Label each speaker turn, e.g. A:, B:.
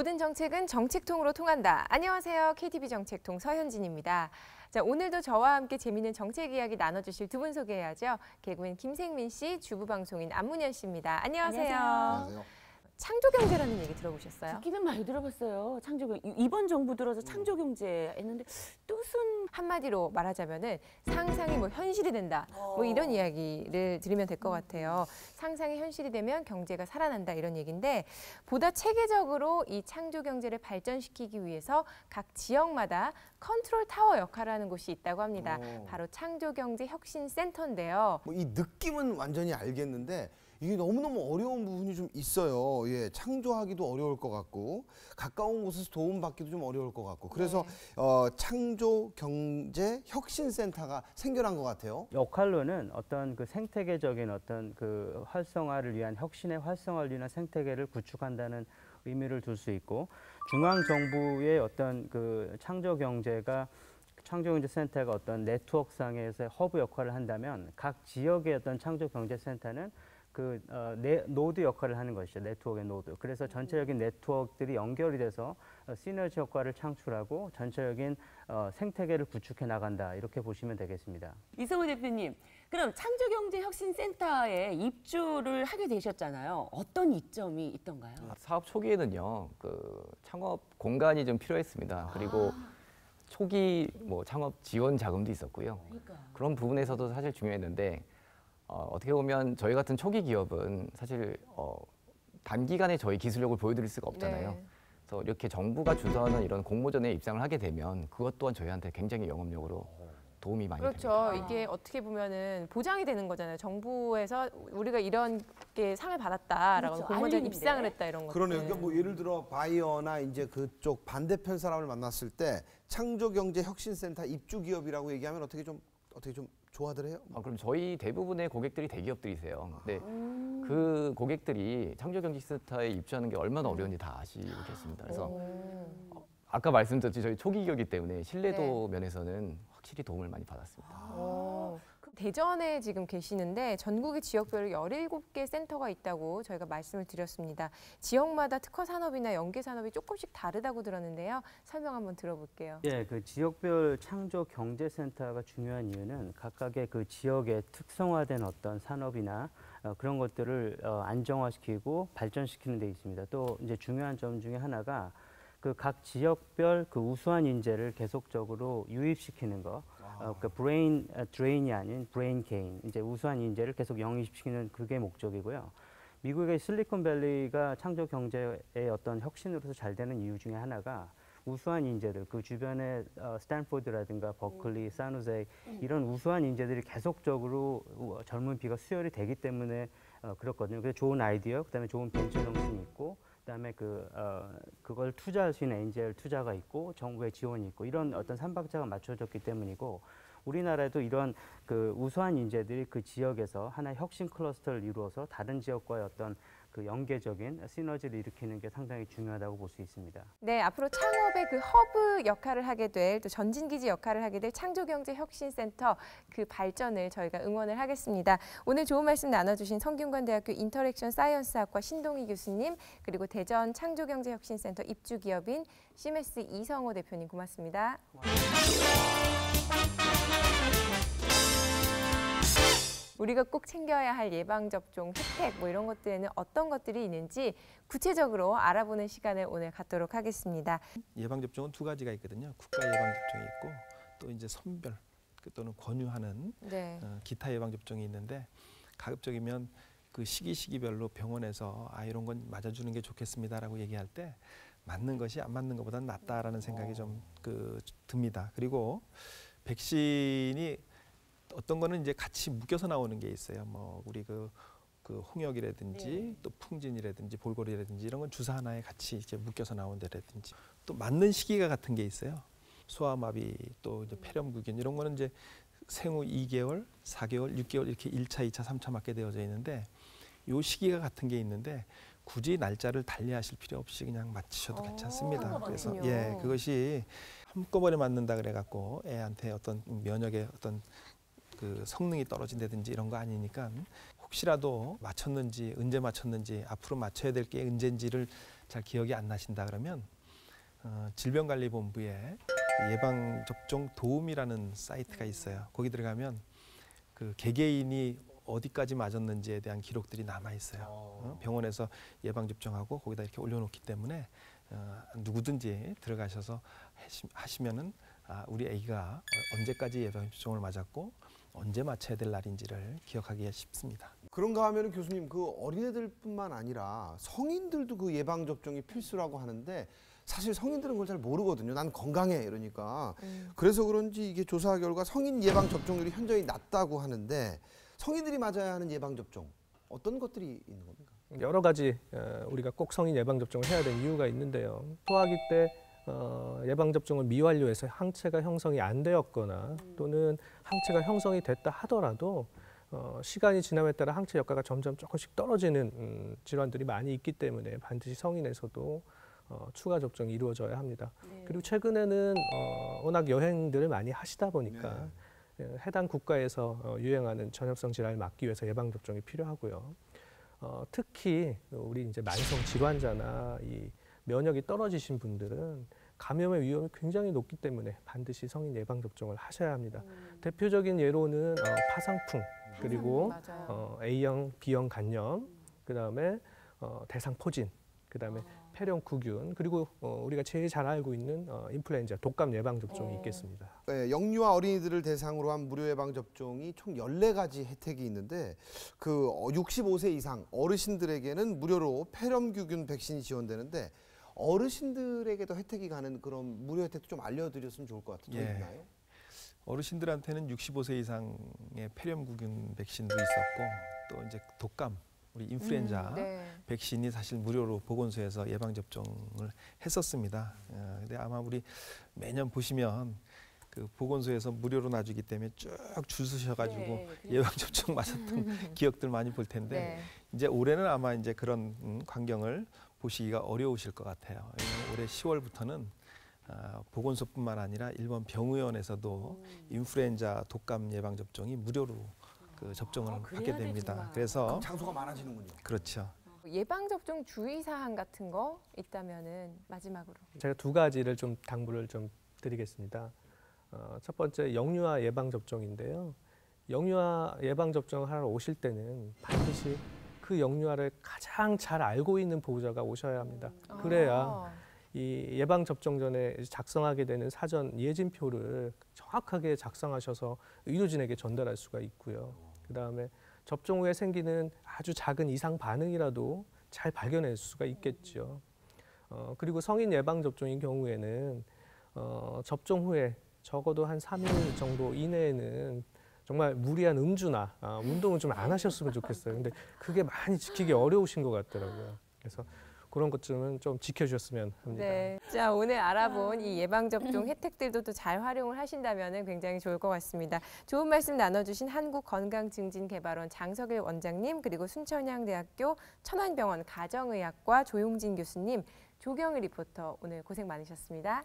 A: 모든 정책은 정책통으로 통한다. 안녕하세요. KTV 정책통 서현진입니다. 자, 오늘도 저와 함께 재미있는 정책 이야기 나눠주실 두 분 소개해야죠. 개그맨 김생민 씨, 주부방송인 안문현 씨입니다. 안녕하세요.
B: 안녕하세요.
A: 창조경제라는 얘기 들어보셨어요?
C: 듣기는 많이 들어봤어요. 창조경 이번 정부 들어서 창조경제 했는데 뜻은
A: 한마디로 말하자면은 상상이 현실이 된다. 이런 이야기를 들으면 될 것 같아요. 상상이 현실이 되면 경제가 살아난다 이런 얘기인데 보다 체계적으로 이 창조경제를 발전시키기 위해서 각 지역마다 컨트롤 타워 역할을 하는 곳이 있다고 합니다. 바로 창조경제혁신센터인데요.
B: 이 느낌은 완전히 알겠는데 이게 너무너무 어려운 부분이 좀 있어요. 예, 창조하기도 어려울 것 같고 가까운 곳에서 도움받기도 좀 어려울 것 같고 그래서 창조경제혁신센터가 생겨난 것 같아요.
D: 역할로는 어떤 그 생태계적인 어떤 그 활성화를 위한 혁신의 활성화를 위한 생태계를 구축한다는 의미를 둘 수 있고 중앙 정부의 어떤 그 창조경제센터가 어떤 네트워크상에서의 허브 역할을 한다면 각 지역의 어떤 창조경제센터는 노드 역할을 하는 것이죠. 네트워크의 노드. 그래서 전체적인 네트워크들이 연결이 돼서 시너지 효과를 창출하고 전체적인 생태계를 구축해 나간다. 이렇게 보시면 되겠습니다.
C: 이성우 대표님, 그럼 창조경제혁신센터에 입주를 하게 되셨잖아요. 어떤 이점이 있던가요?
E: 사업 초기에는요, 창업 공간이 좀 필요했습니다. 그리고 초기 창업 지원 자금도 있었고요. 그런 부분에서도 사실 중요했는데 어떻게 보면 저희 같은 초기 기업은 사실 단기간에 저희 기술력을 보여드릴 수가 없잖아요.
A: 네.
E: 그래서 이렇게 정부가 주도하는 이런 공모전에 입상을 하게 되면 그것 또한 저희한테 굉장히 영업력으로 도움이 많이 됩니다.
A: 그렇죠. 이게 어떻게 보면은 보장이 되는 거잖아요. 정부에서 우리가 이런 게 상을 받았다라고
C: 그렇죠.
A: 공모전
C: 알리는데.
A: 입상을 했다 이런 거.
B: 그러네요. 그러니까 예를 들어 바이어나 이제 그쪽 반대편 사람을 만났을 때 창조경제혁신센터 입주 기업이라고 얘기하면 어떻게 좀 좋아들 해요?
E: 그럼 저희 대부분의 고객들이 대기업들이세요. 근데 그 고객들이 창조경제센터에 입주하는 게 얼마나 어려운지 다 아시겠습니다. 그래서 아까 말씀드렸듯이 저희 초기 기업이기 때문에 신뢰도 면에서는 확실히 도움을 많이 받았습니다.
A: 대전에 지금 계시는데 전국의 지역별로 17개 센터가 있다고 저희가 말씀을 드렸습니다. 지역마다 특화 산업이나 연계 산업이 조금씩 다르다고 들었는데요. 설명 한번 들어볼게요.
D: 예, 그 지역별 창조경제센터가 중요한 이유는 각각의 그 지역의 특성화된 어떤 산업이나 그런 것들을 안정화시키고 발전시키는 데 있습니다. 또 이제 중요한 점 중에 하나가 그 각 지역별 그 우수한 인재를 계속적으로 유입시키는 거, 그 브레인 드레인이 아닌 브레인 게인, 이제 우수한 인재를 계속 영입시키는 그게 목적이고요. 미국의 실리콘밸리가 창조 경제의 어떤 혁신으로서 잘 되는 이유 중에 하나가 우수한 인재들, 그 주변에 스탠포드라든가 버클리, 산호제 이런 우수한 인재들이 계속적으로 젊은 피가 수혈이 되기 때문에 그렇거든요. 그래서 좋은 아이디어, 그다음에 좋은 벤처 정신이 있고. 그다음에 그걸 투자할 수 있는 엔젤 투자가 있고 정부의 지원이 있고 이런 어떤 삼박자가 맞춰졌기 때문이고 우리나라에도 이런 그 우수한 인재들이 그 지역에서 하나의 혁신 클러스터를 이루어서 다른 지역과의 어떤 그 연계적인 시너지를 일으키는 게 상당히 중요하다고 볼 수 있습니다.
A: 네, 앞으로 창업의 그 허브 역할을 하게 될, 또 전진기지 역할을 하게 될 창조경제혁신센터 그 발전을 저희가 응원을 하겠습니다. 오늘 좋은 말씀 나눠주신 성균관대학교 인터랙션 사이언스학과 신동희 교수님, 그리고 대전 창조경제혁신센터 입주기업인 시메스 이성호 대표님 고맙습니다. 우리가 꼭 챙겨야 할 예방접종 혜택 이런 것들에는 어떤 것들이 있는지 구체적으로 알아보는 시간을 오늘 갖도록 하겠습니다.
F: 예방접종은 두 가지가 있거든요. 국가 예방접종이 있고 또 이제 선별 또는 권유하는 기타 예방접종이 있는데 가급적이면 그 시기별로 병원에서 이런 건 맞아주는 게 좋겠습니다라고 얘기할 때 맞는 것이 안 맞는 것보다는 낫다라는 생각이 좀 듭니다. 그리고 백신이 어떤 거는 이제 같이 묶여서 나오는 게 있어요. 우리 그 홍역이라든지 또 풍진이라든지 볼거리라든지 이런 건 주사 하나에 같이 이제 묶여서 나온다든지 또 맞는 시기가 같은 게 있어요. 소아마비 또 이제 폐렴구균 이런 거는 이제 생후 2개월, 4개월, 6개월 이렇게 1차, 2차, 3차 맞게 되어져 있는데 요 시기가 같은 게 있는데 굳이 날짜를 달리하실 필요 없이 그냥 맞추셔도 괜찮습니다. 그래서 그것이 한꺼번에 맞는다 그래갖고 애한테 어떤 면역의 어떤 그 성능이 떨어진다든지 이런 거 아니니까 혹시라도 맞췄는지 언제 맞췄는지 앞으로 맞춰야 될 게 언제인지를 잘 기억이 안 나신다 그러면 질병관리본부에 예방접종 도움이라는 사이트가 있어요. 거기 들어가면 그 개개인이 어디까지 맞았는지에 대한 기록들이 남아 있어요. 병원에서 예방접종하고 거기다 이렇게 올려놓기 때문에 누구든지 들어가셔서 하시면은 우리 아기가 언제까지 예방접종을 맞았고 언제 맞춰야 될 날인지를 기억하기가 쉽습니다.
B: 그런가 하면은 교수님, 그 어린애들뿐만 아니라 성인들도 그 예방 접종이 필수라고 하는데 사실 성인들은 그걸 잘 모르거든요. 난 건강해 이러니까. 그래서 그런지 이게 조사 결과 성인 예방 접종률이 현저히 낮다고 하는데 성인들이 맞아야 하는 예방 접종 어떤 것들이 있는 겁니까?
G: 여러 가지 우리가 꼭 성인 예방 접종을 해야 되는 이유가 있는데요. 소아기 때 예방 접종을 미완료해서 항체가 형성이 안 되었거나 또는 항체가 형성이 됐다 하더라도 시간이 지남에 따라 항체 효과가 점점 조금씩 떨어지는 질환들이 많이 있기 때문에 반드시 성인에서도 추가 접종이 이루어져야 합니다.
C: 네.
G: 그리고 최근에는 워낙 여행들을 많이 하시다 보니까 해당 국가에서 유행하는 전염성 질환을 막기 위해서 예방 접종이 필요하고요. 특히 우리 이제 만성 질환자나 이 면역이 떨어지신 분들은 감염의 위험이 굉장히 높기 때문에 반드시 성인 예방 접종을 하셔야 합니다. 대표적인 예로는 파상풍 그리고 A형, B형 간염, 그다음에 대상포진, 그다음에 폐렴구균, 그리고 우리가 제일 잘 알고 있는 인플루엔자, 독감 예방 접종이 있겠습니다.
B: 네, 영유아 어린이들을 대상으로 한 무료 예방 접종이 총 14가지 혜택이 있는데 그 65세 이상 어르신들에게는 무료로 폐렴규균 백신이 지원되는데 어르신들에게도 혜택이 가는 그런 무료 혜택도 좀 알려드렸으면 좋을 것 같아요. 더 있나요?
F: 어르신들한테는 65세 이상의 폐렴구균 백신도 있었고 또 이제 독감, 우리 인플루엔자 백신이 사실 무료로 보건소에서 예방 접종을 했었습니다. 근데 아마 우리 매년 보시면 그 보건소에서 무료로 놔주기 때문에 쭉 줄 서셔가지고 예방 접종 맞았던 기억들 많이 볼 텐데 이제 올해는 아마 이제 그런 광경을 보시기가 어려우실 것 같아요. 올해 10월부터는 보건소뿐만 아니라 일본 병의원에서도 인플루엔자 독감 예방 접종이 무료로 그 접종을 하게 됩니다.
C: 되구나.
B: 그
F: 그래서
B: 장소가 많아지는군요.
F: 그렇죠.
A: 예방 접종 주의 사항 같은 거 있다면은 마지막으로.
G: 제가 두 가지를 좀 당부를 좀 드리겠습니다. 첫 번째 영유아 예방 접종인데요. 영유아 예방 접종을 하러 오실 때는 반드시 그 영유아를 가장 잘 알고 있는 보호자가 오셔야 합니다. 그래야 이 예방 접종 전에 작성하게 되는 사전 예진표를 정확하게 작성하셔서 의료진에게 전달할 수가 있고요. 그다음에 접종 후에 생기는 아주 작은 이상 반응이라도 잘 발견할 수가 있겠죠. 그리고 성인 예방 접종인 경우에는 접종 후에 적어도 한 3일 정도 이내에는 정말 무리한 음주나 운동은 좀 안 하셨으면 좋겠어요. 근데 그게 많이 지키기 어려우신 것 같더라고요. 그래서 그런 것쯤은 좀 지켜주셨으면 합니다.
A: 네. 자, 오늘 알아본 이 예방접종 혜택들도 또 잘 활용을 하신다면 굉장히 좋을 것 같습니다. 좋은 말씀 나눠주신 한국건강증진개발원 장석일 원장님, 그리고 순천향대학교 천안병원 가정의학과 조용진 교수님, 조경희 리포터 오늘 고생 많으셨습니다.